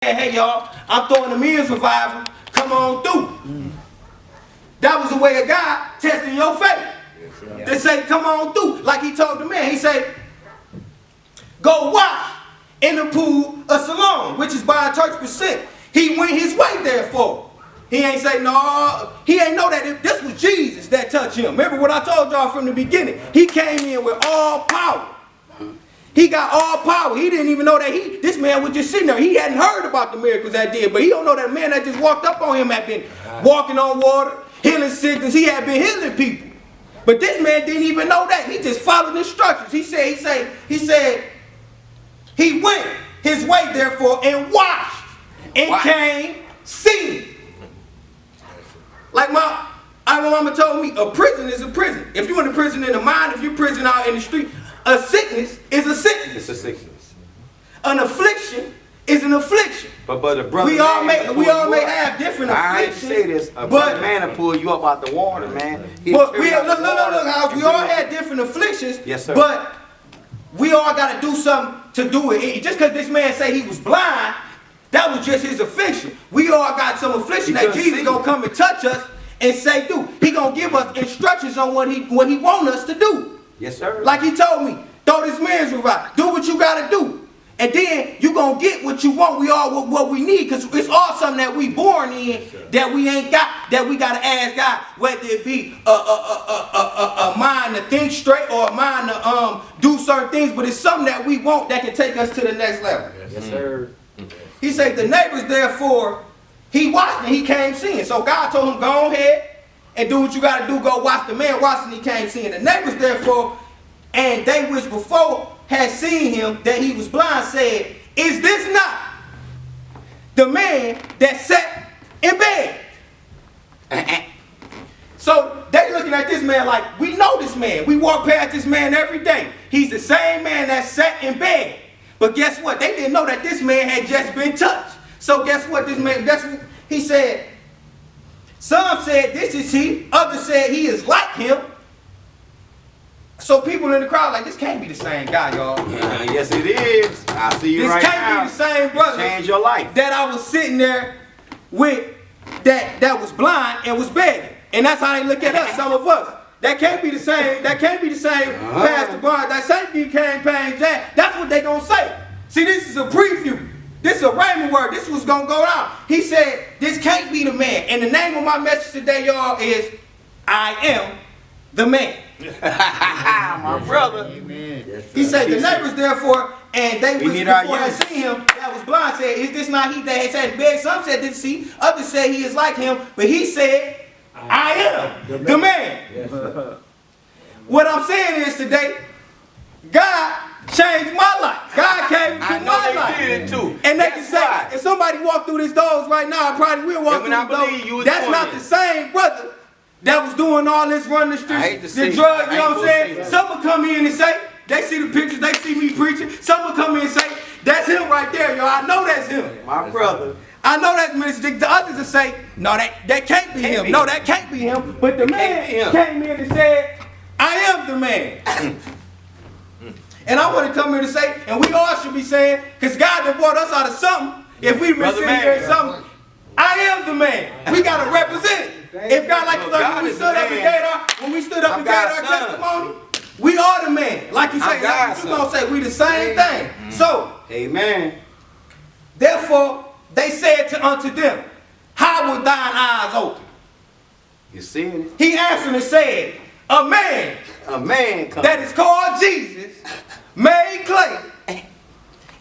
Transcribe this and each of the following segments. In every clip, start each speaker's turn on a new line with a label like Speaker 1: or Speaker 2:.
Speaker 1: Hey y'all, I'm throwing the men's revival. Come on through. That was the way of God testing your faith. They say, come on through. Like he told the man, he said, go wash in the pool of Siloam, which is by a church percent. He went his way therefore. He ain't say, no, he ain't know that this was Jesus that touched him. Remember what I told y'all from the beginning. He came in with all power. He got all power. He didn't even know that this man was just sitting there. He hadn't heard about the miracles that did, but he don't know that man that just walked up on him had been walking on water, healing sickness. He had been healing people. But this man didn't even know that. He just followed instructions. He said, he went his way therefore and washed and came seeing. Like my mama told me, a prison is a prison. If you're in a prison in the mind, if you're in prison out in the street, a sickness is a sickness.
Speaker 2: It's a sickness.
Speaker 1: An affliction is an affliction.
Speaker 2: But a brother,
Speaker 1: we all may have different afflictions.
Speaker 2: I hate to say this, a brother man will pull you up out the water, man.
Speaker 1: But we all had different afflictions.
Speaker 2: Yes, sir.
Speaker 1: But we all got to do something to do it. Just because this man say he was blind, that was just his affliction. We all got some affliction that Jesus gonna come and touch us and say, do. He gonna give us instructions on what he want us to do.
Speaker 2: Yes, sir.
Speaker 1: Like he told me, throw this man's revival. Do what you got to do. And then you going to get what you want. We all what we need, because it's all something that we born in that we ain't got, that we got to ask God, whether it be a mind to think straight or a mind to do certain things, but it's something that we want that can take us to the next level.
Speaker 2: Yes, sir.
Speaker 1: He said the neighbors therefore, he watched and he came seeing. So God told him, go ahead and do what you got to do. Go watch. The man watched and he came seeing. The neighbors therefore, and they which before had seen him that he was blind, said, is this not the man that sat in bed? So they looking at this man like, we know this man. We walk past this man every day. He's the same man that sat in bed. But guess what? They didn't know that this man had just been touched. So guess what? This man, he said, some said this is he, others said he is like him. So people in the crowd like, this can't be the same guy, y'all.
Speaker 2: Yes, it is. I see you right now. This
Speaker 1: can't be the same brother.
Speaker 2: Change your life.
Speaker 1: That I was sitting there with, that was blind and was begging. And that's how they look at us, some of us. That can't be the same. That can't be the same Pastor Barnes. That same be campaign Jack. That's what they gonna say. See, this is a preview. This is a rhema word. This was gonna go down. He said, this can't be the man. And the name of my message today, y'all, is I am the man.
Speaker 2: My brother.
Speaker 3: Amen.
Speaker 1: He said, the neighbors therefore, and they which before had seen him that was blind said, is this not he that had sat in bed? Some said this see, others said he is like him, but he said, I am the man.
Speaker 3: Yes,
Speaker 1: what I'm saying is today, God changed my life. God came into my life.
Speaker 2: Did it too.
Speaker 1: And they can say, if somebody walk through these doors right now, I probably will walk through these doors. That's not the same brother that was doing all this, running the streets, the drugs, you know what I'm saying? Some will come in and say, they see the pictures, they see me preaching. Some will come in and say, that's him right there, y'all. I know that's him.
Speaker 2: My brother.
Speaker 1: I know that's Minister. The others will say, no, that can't be him. No, that can't be him. But the man came in and said, I am the man. And I want to come here to say, and we all should be saying, because God done brought us out of something. If we've been sitting here in something, I am the man. We got to represent it. If God, like when we stood up and gave our testimony, we are the man. Like you say, you gonna say we the same thing. So,
Speaker 2: amen.
Speaker 1: Therefore, they said unto them, how will thine eyes open?
Speaker 2: You seeing it?
Speaker 1: He answered and said, a man that is called Jesus made clay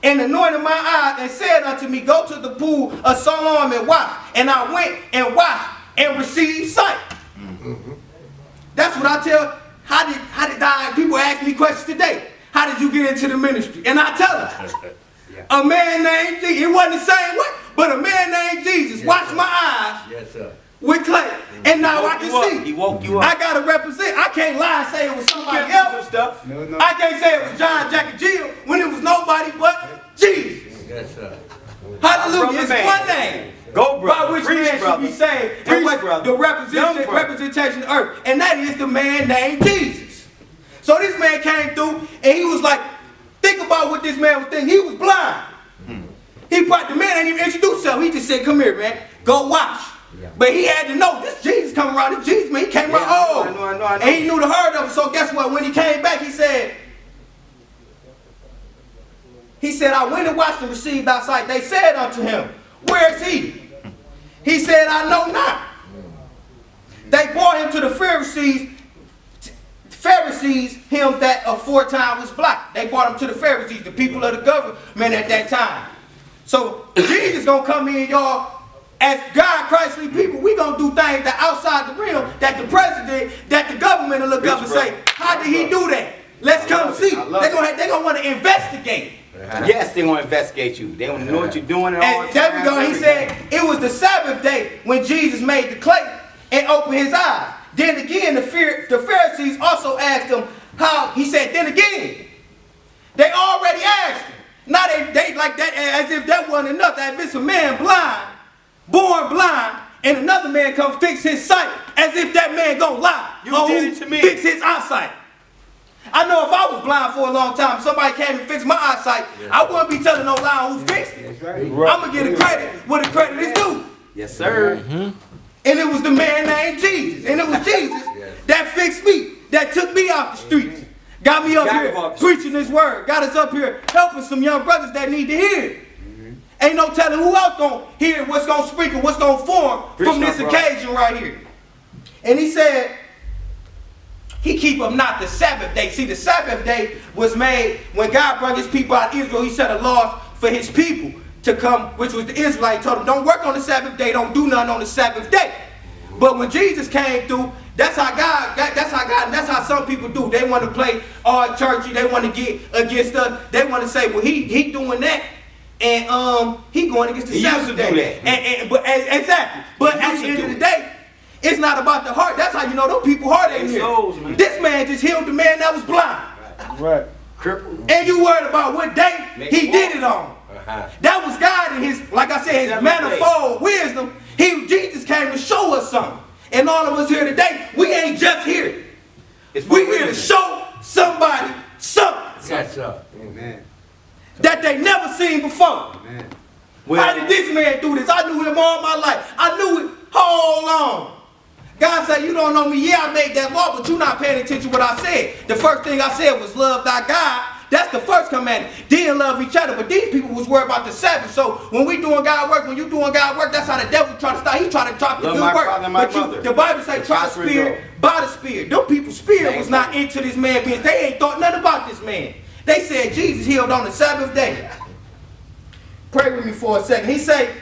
Speaker 1: and anointed my eyes and said unto me, go to the pool of Siloam and wash. And I went and washed and received sight. That's what I tell. How did I? People ask me questions today. How did you get into the ministry? And I tell them, a man named Jesus. It wasn't the same way, but a man named Jesus washed my eyes with clay. And now I can see.
Speaker 2: He woke you up.
Speaker 1: I gotta represent. I can't lie and say it was somebody else.
Speaker 2: Stuff.
Speaker 3: No.
Speaker 1: I can't say it was John, Jack, and Jill when it was nobody but Jesus.
Speaker 3: Yes, sir.
Speaker 1: Hallelujah. It's one name.
Speaker 2: Go, brother.
Speaker 1: By which
Speaker 2: Preach,
Speaker 1: man
Speaker 2: brother.
Speaker 1: should be saved.
Speaker 2: Preach,
Speaker 1: And what
Speaker 2: brother.
Speaker 1: the representation of earth. And that is the man named Jesus. So this man came through and he was like, think about what this man was thinking. He was blind. The man ain't even introduced himself. He just said, come here, man. Go wash. Yeah. But he had to know this Jesus coming around. This Jesus, man, he came around.
Speaker 2: I know.
Speaker 1: And he knew the herd of it. So guess what? When he came back, he said, I went and watched and received thy sight. They said unto him, where is he? He said, I know not. They brought him to the Pharisees, him that aforetime was black. They brought him to the Pharisees, the people of the government at that time. So Jesus gonna come in, y'all, as God, Christly people. We gonna do things that outside the realm, that the president, that the government will look up and say, how did he do that? Let's come see. They gonna want to investigate.
Speaker 2: Yes, they want to investigate you. They want to know what you're doing and all.
Speaker 1: And there we go. He said it was the Sabbath day when Jesus made the clay and opened his eyes. Then again, the Pharisees also asked him how. He said, then again, they already asked him. Now they like that as if that wasn't enough. As if it's a man blind, born blind, and another man come fix his sight, as if that man gonna lie.
Speaker 2: You did it to me.
Speaker 1: Fix his eyesight. I know if I was blind for a long time, somebody came and fixed my eyesight, I wouldn't be telling no lie on who fixed it. That's right. I'm going to get a credit where the credit is due.
Speaker 2: Yes, sir.
Speaker 1: And it was the man named Jesus. And it was Jesus that fixed me, that took me out the streets. Got me up here preaching this word. Got us up here helping some young brothers that need to hear it. Ain't no telling who else going to hear what's going to sprinkle, what's going to form from this occasion right here. And he said, he keep up not the Sabbath day. See, the Sabbath day was made when God brought his people out of Israel. He set a law for his people to come, which was the Israelites. Told them, don't work on the Sabbath day. Don't do nothing on the Sabbath day. But when Jesus came through, that's how some people do. They want to play all churchy. They want to get against us. They want to say, well, he doing that. And he going against the Sabbath day. Exactly. But at the end of the day, it's not about the heart. That's how you know those people heart ain't here. This man just healed the man that was blind.
Speaker 2: Right. Crippled.
Speaker 1: And you worried about what day he did it on. That was God in his, like I said, his manifold wisdom. Jesus came to show us something. And all of us here today, we ain't just here. We here to show somebody something.
Speaker 2: That's up. Amen.
Speaker 1: That they never seen before.
Speaker 2: Amen.
Speaker 1: How did this man do this? I knew him all my life. I knew it all along. God said, you don't know me. Yeah, I made that law, but you're not paying attention to what I said. The first thing I said was love thy God. That's the first commandment. Then love each other. But these people was worried about the Sabbath. So when we doing God work, when you doing God work, that's how the devil try to start. He try to drop the good work. But the Bible say try the spirit by the spirit. Them people's spirit was not into this man being. They ain't thought nothing about this man. They said Jesus healed on the Sabbath day. Pray with me for a second. He said,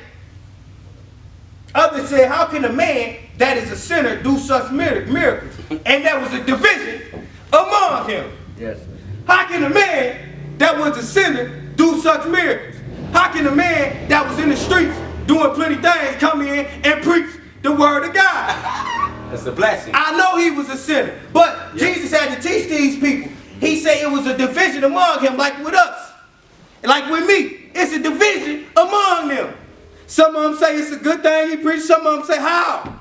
Speaker 1: others said, how can a man that is a sinner do such miracles? And there was a division among him. Yes. How can a man that was a sinner do such miracles? How can a man that was in the streets doing plenty of things come in and preach the word of God?
Speaker 2: That's a blessing.
Speaker 1: I know he was a sinner, but Jesus had to teach these people. He said it was a division among him, like with us, like with me. It's a division among them. Some of them say it's a good thing he preached. Some of them say how?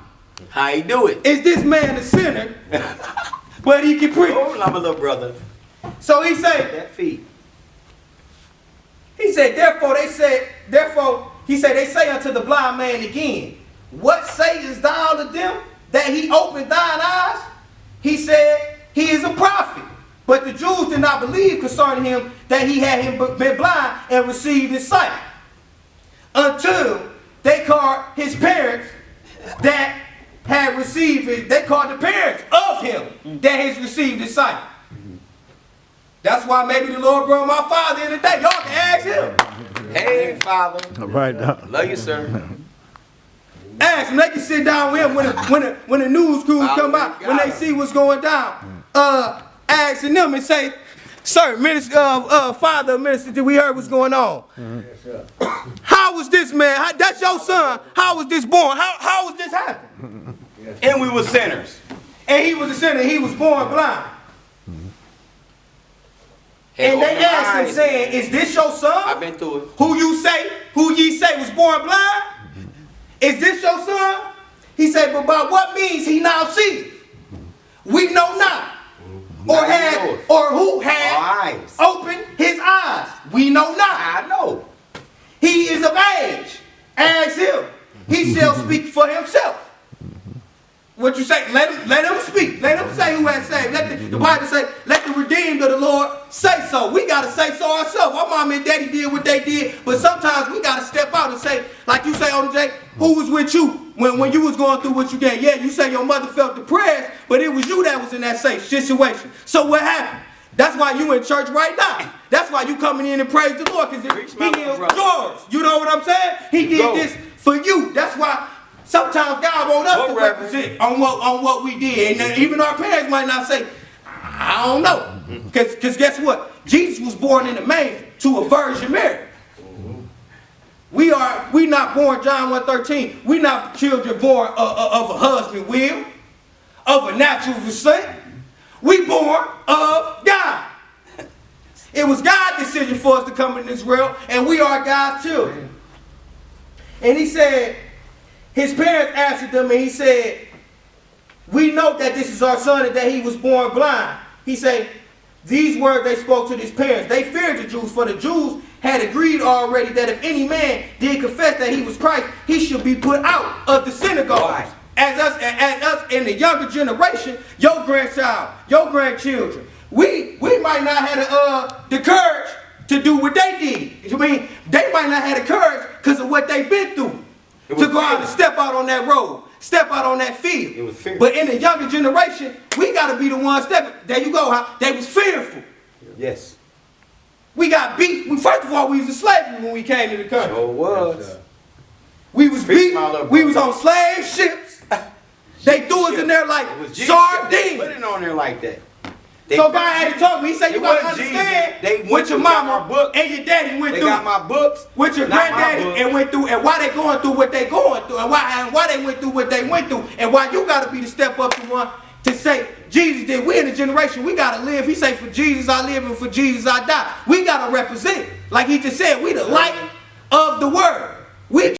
Speaker 2: How he do it?
Speaker 1: Is this man a sinner? But he can preach.
Speaker 2: Oh, I'm a little brother.
Speaker 1: So he said
Speaker 2: that feet.
Speaker 1: He said, they say unto the blind man again, what sayest thou to them that he opened thine eyes? He said, he is a prophet. But the Jews did not believe concerning him that he had been blind and received his sight, until they called his parents that had received it. They called the parents of him that has received his sight. That's why maybe the Lord brought my father in today. Y'all can ask him.
Speaker 2: Hey, Father.
Speaker 3: Right now.
Speaker 2: Love you, sir.
Speaker 1: Ask him. They can sit down with him when the news crews come by, when they see what's going down. Asking them and say, sir, Minister, Father, Minister, we heard what's going on. How was this man? That's your son. How was this born? How was this happen?
Speaker 2: And we were sinners.
Speaker 1: And he was a sinner. He was born blind. And they asked him saying, is this your son?
Speaker 2: I've been through it.
Speaker 1: Who ye say was born blind? Is this your son? He said, but by what means he now sees? We know not. Or who had opened his eyes? We know not.
Speaker 2: I know.
Speaker 1: he is of age. Ask him. He shall speak for himself. What you say? Let him speak. Let him say who has saved. The Bible say, let the redeemed of the Lord say so. We got to say so ourselves. Our mom and daddy did what they did, but sometimes we got to step out and say, like you say, OJ, who was with you when you was going through what you did? Yeah, you say your mother felt depressed, but it was you that was in that same situation. So what happened? That's why you in church right now. That's why you coming in and praise the Lord, because he healed yours. You know what I'm saying? He did this for you. That's why sometimes God wants us to represent on what we did. And even our parents might not say, I don't know. Because guess what? Jesus was born in a manger to a Virgin Mary. We not born, John 1:13, we not children born of a husband will, of a natural descent. We born of God. It was God's decision for us to come in this world, and we are God's children. And he said, his parents answered them, and he said, we know that this is our son and that he was born blind. He said, these words they spoke to his parents. They feared the Jews, for the Jews had agreed already that if any man did confess that he was Christ, he should be put out of the synagogues. As us in the younger generation, your grandchild, your grandchildren, we might not have the courage to do what they did. I mean, they might not have the courage because of what they've been through. To go out and step out on that road, step out on that field.
Speaker 2: It was fearful.
Speaker 1: But in the younger generation, we got to be the ones stepping. There you go, huh? They was fearful.
Speaker 2: Yes.
Speaker 1: We got beat. First of all, we was in slavery when we came to the country.
Speaker 2: Sure was.
Speaker 1: We was beat. We was on slave ships. They threw us in there like sardines.
Speaker 2: Put it on there like that.
Speaker 1: So God had to talk to me. He said, you got to understand what your mama and your daddy went through.
Speaker 2: They got my books.
Speaker 1: With your granddaddy and went through, and why they going through what they going through, and why they went through what they went through, and why you got to be the step up the one to say, Jesus did. We in the generation, we got to live. He say, for Jesus I live and for Jesus I die. We got to represent. Like he just said, we the light of the world. We